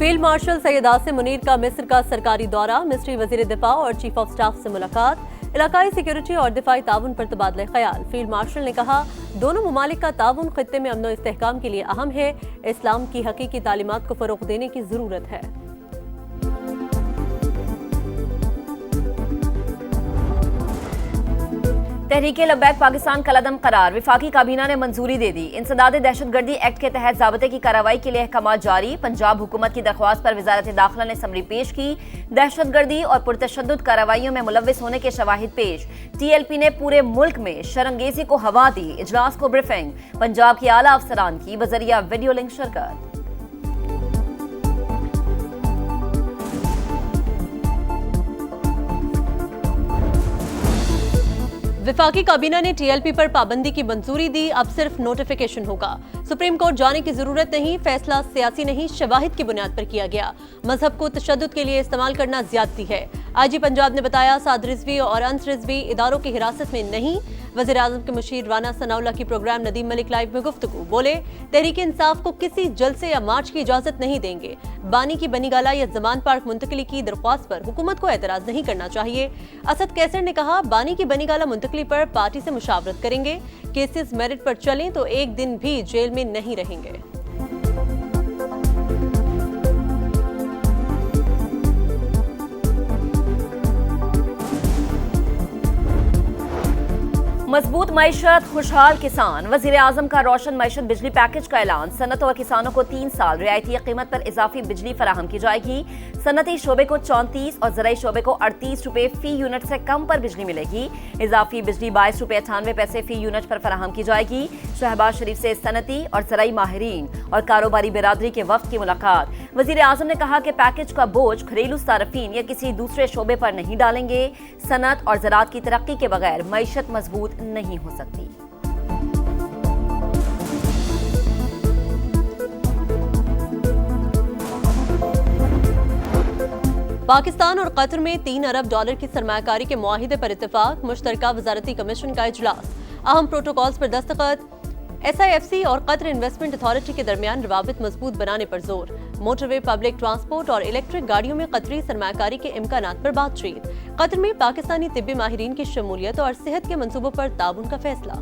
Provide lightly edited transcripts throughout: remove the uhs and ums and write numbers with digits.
Field marshal Syed Asim Munir का मिस्र का सरकारी दौरा, मिस्री वजीर दिफा और चीफ ऑफ स्टाफ से मुलाकात, इलाकाई सिक्योरिटी और दिफाई ताउन पर तबादला ख्याल। फील्ड मार्शल ने कहा, दोनों ममालिक का ताउन खित्ते में अमन व इस्तेहकाम के लिए अहम है। इस्लाम की हकीकी तालीमात को फरोग देने की जरूरत है। तहरीके लब्बैक पाकिस्तान कलदम करार, विफाकी काबीना ने मंजूरी दे दी। इंसदाद दहशतगर्दी एक्ट के तहत ज़ाब्ते की कार्रवाई के लिए अहकामात जारी। पंजाब हुकूमत की दरख्वास्त पर वजारत दाखिला ने समरी पेश की। दहशतगर्दी और पुरतशद्दुद कार्रवाइयों में मुलव्विस होने के शवाहिद पेश। TLP ने पूरे मुल्क में शरंगेजी को हवा दी। इजलास को ब्रीफिंग, पंजाब के आला अफसरान की बजरिया वीडियो लिंक शिरकत। विफाकी काबीना ने TLP पर पाबंदी की मंजूरी दी। अब सिर्फ नोटिफिकेशन होगा। सुप्रीम कोर्ट जाने की जरूरत नहीं, फैसला सियासी नहीं, शवाहिद की बुनियाद पर किया गया। मजहब को तशद्दुद के लिए इस्तेमाल करना ज्यादती है। IG पंजाब ने बताया, साद रिजवी और अंस रिजवी इदारों की हिरासत में नहीं। वज़ीर आज़म के मुशीर राना सनाउल्लाह की प्रोग्राम नदीम मलिक लाइव में गुफ्तगू, बोले, तहरीक इंसाफ को किसी जलसे या मार्च की इजाजत नहीं देंगे। बानी की बनीगाला या जमान पार्क मुंतकली की दरख्वास्त पर हुकूमत को एतराज नहीं करना चाहिए। असद कैसर ने कहा, बानी की बनीगाला मुंतकली पर पार्टी से मुशावरत करेंगे। केसेस मेरिट पर चलें तो एक दिन भी जेल में नहीं रहेंगे। मजबूत मईशत, खुशहाल किसान। वजीर आजम का रोशन मईशत बिजली पैकेज का ऐलान। सनत और किसानों को 3 साल रियायती कीमत पर इजाफी बिजली फराहम की जाएगी। सनती शोबे को 34 और ज़राई शोबे को 38 रुपए फी यूनिट से कम पर बिजली मिलेगी। इजाफी बिजली 22 रुपए 98 पैसे फी यूनिट पर फराहम की जाएगी। शहबाज शरीफ से सनती और ज़राई माहिरीन और कारोबारी बिरादरी के वफ्द की मुलाकात। वजीर आजम ने कहा कि पैकेज का बोझ घरेलू सार्फिन या किसी दूसरे शोबे पर नहीं डालेंगे। सनत और ज़राअत की तरक्की के बगैर मईशत मजबूत नहीं हो सकती। पाकिस्तान और कतर में $3 अरब की सरमायाकारी के मुआहिदे पर इत्तेफाक। मुश्तरका वजारती कमीशन का इजलास, अहम प्रोटोकॉल्स पर दस्तखत। SIFC और कतर इन्वेस्टमेंट अथॉरिटी के दरमियान रवाबित मजबूत बनाने पर जोर। मोटरवे, पब्लिक ट्रांसपोर्ट और इलेक्ट्रिक गाड़ियों में कतरी सरमायाकारी के इम्कानात पर बातचीत। कतर में पाकिस्तानी तिब्बी माहिरीन की शमूलियत और सेहत के मंसूबों पर ताउन का फैसला।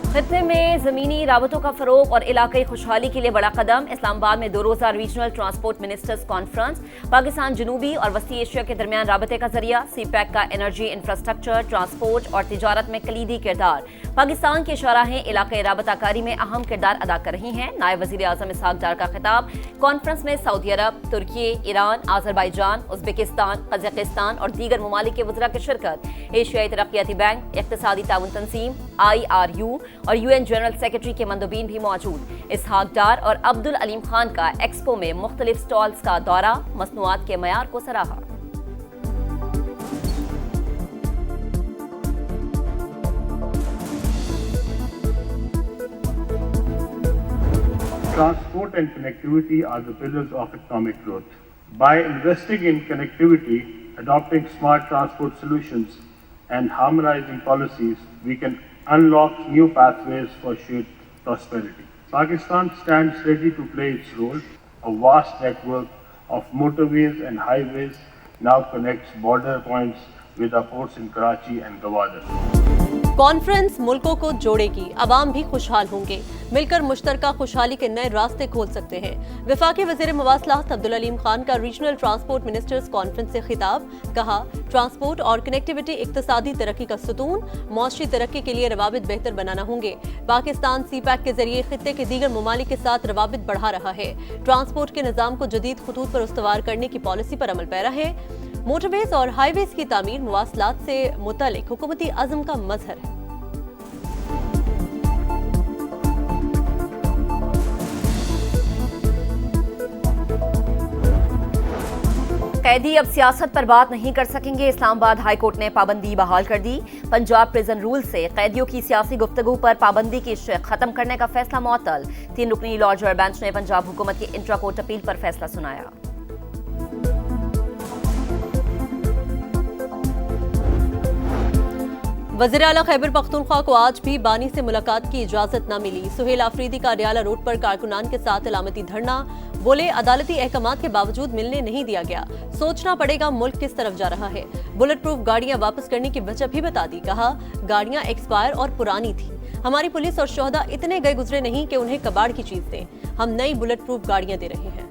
खित्ते में जमीनी राबतों का फरोग और इलाकाई खुशहाली के लिए बड़ा कदम। इस्लामाबाद में 2 रोज़ा regional transport ministers conference. Pakistan जनूबी और वस्ती एशिया के दरमियान राबते का जरिया। CPEC का एनर्जी, इंफ्रास्ट्रक्चर, ट्रांसपोर्ट और तिजारत में कलीदी किरदार। पाकिस्तान की शराहें इलाकाई राबताकारी में अहम किरदार अदा कर रही हैं। नायब वज़ीर आज़म इसहाक डार का खिताब। कॉन्फ्रेंस में सऊदी अरब, तुर्की, ईरान, आज़रबाईजान, उज़्बेकिस्तान, कज़ाकिस्तान और दीगर ममालिक के वज़रा की शिरकत। एशियाई तरक्याती बैंक, इक़्तिसादी ताउन तंजीम IRU और UN जनरल सेक्रेटरी के मंदोबीन भी मौजूद। इसहाक डार और अब्दुल अलीम खान का एक्सपो में मुख्तलिफ स्टॉल्स का दौरा, मसनूआत के मयार को सराहा। Transport and connectivity are the pillars of economic growth. By investing in connectivity, adopting smart transport solutions, and harmonizing policies, we can unlock new pathways for shared prosperity. Pakistan stands ready to play its role. A vast network of motorways and highways now connects border points with our ports in Karachi and Gwadar. Conference मुल्कों को जोड़ेगी, अवाम भी खुशहाल होंगे, मिलकर मुश्तरका खुशहाली के नए रास्ते खोल सकते हैं। वफाकी वज़ीर मवासलात अब्दुल अलीम खान का रीजनल ट्रांसपोर्ट मिनिस्टर्स कॉन्फ्रेंस से खिताब। कहा, ट्रांसपोर्ट और कनेक्टिविटी इक्तिसादी तरक्की का सुतून, मौसमी तरक्की के लिए रवाबित बेहतर बनाना होंगे। पाकिस्तान CPEC के जरिए खित्ते के दीगर ममालिक के साथ रवाबित बढ़ा रहा है। ट्रांसपोर्ट के निज़ाम को जदीद खतूत पर उस्तवार करने की पॉलिसी पर अमल पैरा है। मोटरवेज और हाईवेज की तामीर मुवासलात से मुतल्लिक हुकूमती अज़्म का मजहर है। कैदी अब सियासत पर बात नहीं कर सकेंगे। इस्लामाबाद हाई कोर्ट ने पाबंदी बहाल कर दी। पंजाब प्रिजन रूल से कैदियों की सियासी गुफ्तगू पर पाबंदी की खत्म करने का फैसला मुअत्तल। 3 रुकनी लॉ जज बेंच ने पंजाब हुकूमत की इंट्रा कोर्ट अपील पर फैसला सुनाया। वज़ीर आला खैबर पख्तूनख्वा को आज भी बानी से मुलाकात की इजाजत न मिली। सुहेल आफरीदी का अडियाला रोड पर कारकुनान के साथ अलामती धरना। बोले अदालती अहकामात के बावजूद मिलने नहीं दिया गया, सोचना पड़ेगा मुल्क किस तरफ जा रहा है। बुलेट प्रूफ गाड़ियां वापस करने की वजह भी बता दी। कहा गाड़ियां एक्सपायर और पुरानी थी। हमारी पुलिस और शोहदा इतने गए गुजरे नहीं कि उन्हें कबाड़ की चीज दें। हम नई बुलेट प्रूफ गाड़ियां दे रहे हैं।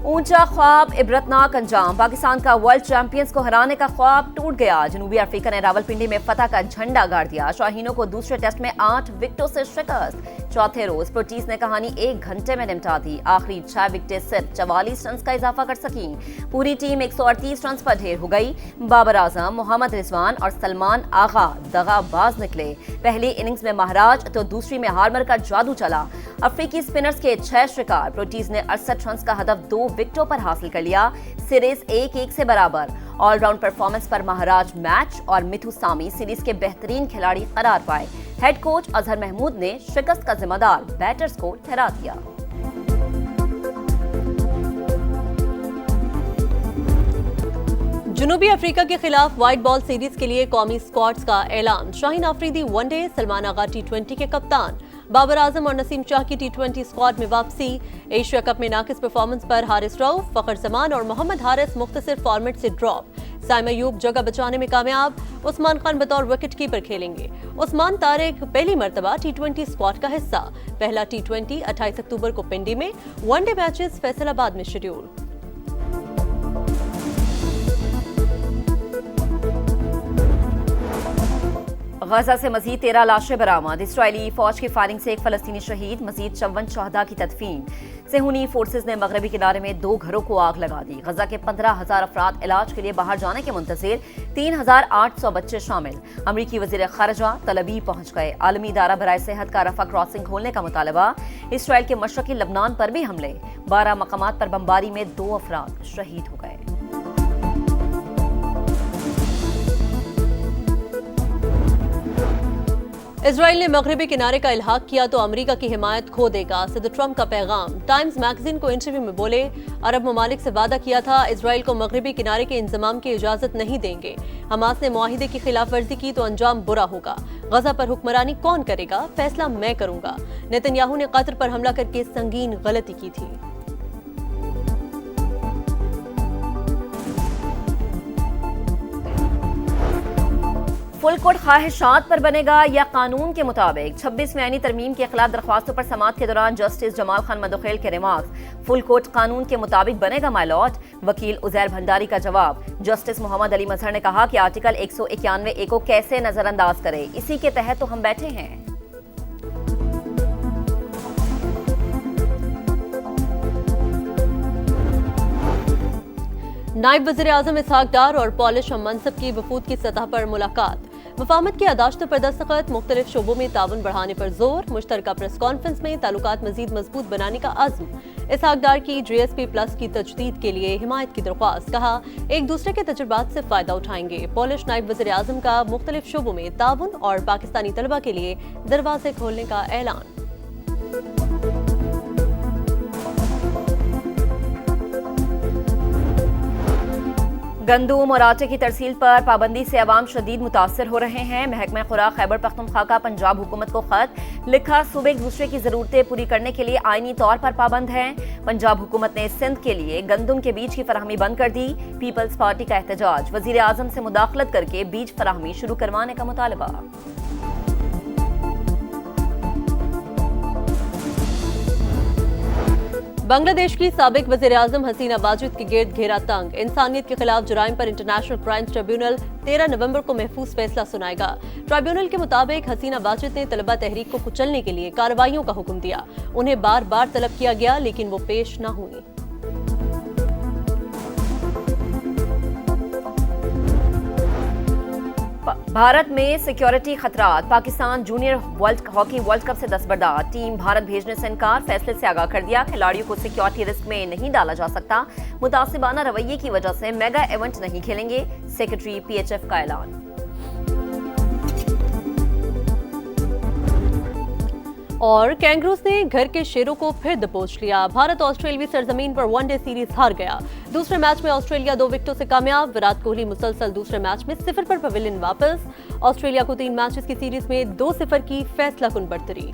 ऊंचा ख्वाब इबरतनाक अंजाम। पाकिस्तान का वर्ल्ड चैंपियंस को हराने का ख्वाब टूट गया। जनूबी अफ्रीका ने रावलपिंडी में फतह का झंडा गाड़ दिया। शाहीनों को दूसरे टेस्ट में 8 विकेटों से शिकस्त। चौथे रोज प्रोटीज ने कहानी 1 घंटे में निपटा दी। आखिरी 6 विकेटें सिर्फ 44 रन का इजाफा कर सकी। पूरी टीम 138 रन पर ढेर हो गई। बाबर आजम, मोहम्मद रिजवान और सलमान आगा दगाबाज निकले। पहली इनिंग्स में महाराज तो दूसरी में हार्मर का जादू चला। अफ्रीकी स्पिनर्स के 6 शिकार। प्रोटीज ने 68 रन का हदफ 2 विकेटों पर हासिल कर लिया। सीरीज 1-1 से बराबर। ऑलराउंड परफॉर्मेंस पर महाराज मैच और मिथु सामी सीरीज के बेहतरीन खिलाड़ी करार पाए। हेड कोच अजहर महमूद ने शिकस्त का जिम्मेदार बैटर्स को ठहरा दिया। जनूबी अफ्रीका के खिलाफ व्हाइट बॉल सीरीज के लिए कौमी स्क्वाड्स का ऐलान। शाहीन आफरीदी वनडे, सलमान आगा T20 के कप्तान। बाबर आजम और नसीम शाह की T20 स्क्वाड में वापसी। एशिया कप में नाकिस परफॉर्मेंस पर हारिस रऊफ, फखर जमान और मोहम्मद हारिस मुख्तसर फॉर्मेट से ड्रॉप। साइम अयूब जगह बचाने में कामयाब। उस्मान खान बतौर विकेट कीपर खेलेंगे। उस्मान तारिक पहली मर्तबा T20 स्क्वाड का हिस्सा। पहला T20 28 अक्टूबर को पिंडी में। वनडे मैचेस फैसलाबाद में शेड्यूल। गजा से मजीद 13 लाशें बरामद। इसराइली फौज की फायरिंग से 1 फलस्तीनी शहीद। मजीद 54 शहदा की तदफीन। सेहूनी फोर्सेज ने मगरबी किनारे में 2 घरों को आग लगा दी। गजा के 15,000 अफराद इलाज के लिए बाहर जाने के मुंतजिर। 3,800 बच्चे शामिल। अमरीकी वजीर खारजा तलबी पहुंच गए। आलमी इदारा बराए सेहत का रफा क्रॉसिंग खोलने का मुतालबा। इसराइल के मशरकी लबनान पर भी हमले। 12 मकामात पर बमबारी में 2 अफराद शहीद हो गए। इजराइल ने मगरबी किनारे का इल्हाक किया तो अमेरिका की हिमायत खो देगा। सदर ट्रंप का पैगाम। टाइम्स मैगजीन को इंटरव्यू में बोले अरब ममालिक से वादा किया था इजराइल को मगरबी किनारे के इंतजाम की इजाजत नहीं देंगे। हमास ने मुआहिदे की खिलाफ वर्जी की तो अंजाम बुरा होगा। गजा पर हुक्मरानी कौन करेगा, फैसला मैं करूंगा। नेतन्याहू ने कतर पर हमला करके संगीन गलती की थी। फुल कोर्ट ख्वाहिशात पर बनेगा या कानून के मुताबिक। 26वीं आईनी तरमीम के खिलाफ दरख्वास्तों पर समाअत के दौरान जस्टिस जमाल खान मदोखेल के रिमार्क्स। फुल कोर्ट कानून के मुताबिक बनेगा माय लॉर्ड। वकील उजैर भंडारी का जवाब। जस्टिस मोहम्मद अली मजहर ने कहा कि आर्टिकल 191A को कैसे नजरअंदाज करें, इसी के तहत तो हम बैठे हैं। नायब वज़ीर आज़म इसहाक डार और पॉलिश हम मनसब की वफूद की सतह पर मुलाकात। मफाहमत की यादाश्तों पर दस्तखत। मुख्तलिफ शोबों में ताउन बढ़ाने पर जोर। मुश्तरका प्रेस कॉन्फ्रेंस में ताल्लुकात मजीद मजबूत बनाने का अज़्म। इसहाक डार की GSP+ की तजदीद के लिए हिमायत की दरख्वास्त। कहा एक दूसरे के तजुर्बात से फायदा उठाएंगे। पॉलिश नायब वज़ीर आज़म का मुख्तलिफ शोबों में ताउन और पाकिस्तानी तलबा के लिए दरवाजे खोलने का ऐलान। गंदुम और आटे की तरसील पर पाबंदी से अवाम शदीद मुतासर हो रहे हैं। महकमा खुराक खैबर पख्तूनख्वा का पंजाब हुकूमत को खत लिखा। सूबे एक दूसरे की जरूरतें पूरी करने के लिए आईनी तौर पर पाबंद हैं। पंजाब हुकूमत ने सिंध के लिए गंदुम के बीज की फराहमी बंद कर दी। पीपल्स पार्टी का एहतजाज। वजीर आजम से मुदाखलत करके बीज फराहमी शुरू करवाने का मुतालबा। बांग्लादेश की साबिक वज़ीर आज़म हसीना वाजिद के गिर्द घेरा तंग। इंसानियत के खिलाफ जुराइम पर इंटरनेशनल क्राइम्स ट्रिब्यूनल 13 नवंबर को महफूज फैसला सुनाएगा। ट्रिब्यूनल के मुताबिक हसीना वाजिद ने तलबा तहरीक को कुचलने के लिए कार्रवाइयों का हुक्म दिया। उन्हें बार बार तलब किया गया लेकिन वो पेश न हुई। भारत में सिक्योरिटी खतरात। Pakistan junior hockey world cup से दस्तबरदार। टीम भारत भेजने से इनकार। फैसले से आगाह कर दिया खिलाड़ियों को सिक्योरिटी रिस्क में नहीं डाला जा सकता। मुतासिबाना रवैये की वजह से मेगा इवेंट नहीं खेलेंगे। सेक्रेटरी PHF का ऐलान। और कैंगरूज ने घर के शेरों को फिर दबोच लिया। भारत ऑस्ट्रेलियावी सरजमीन पर वनडे सीरीज हार गया। दूसरे मैच में ऑस्ट्रेलिया 2 विकेटों से कामयाब। विराट कोहली मुसलसल दूसरे मैच में 0 पर पवेलियन वापस। ऑस्ट्रेलिया को 3 मैचेस की सीरीज में 2-0 की फैसलाकुन बढ़तरी।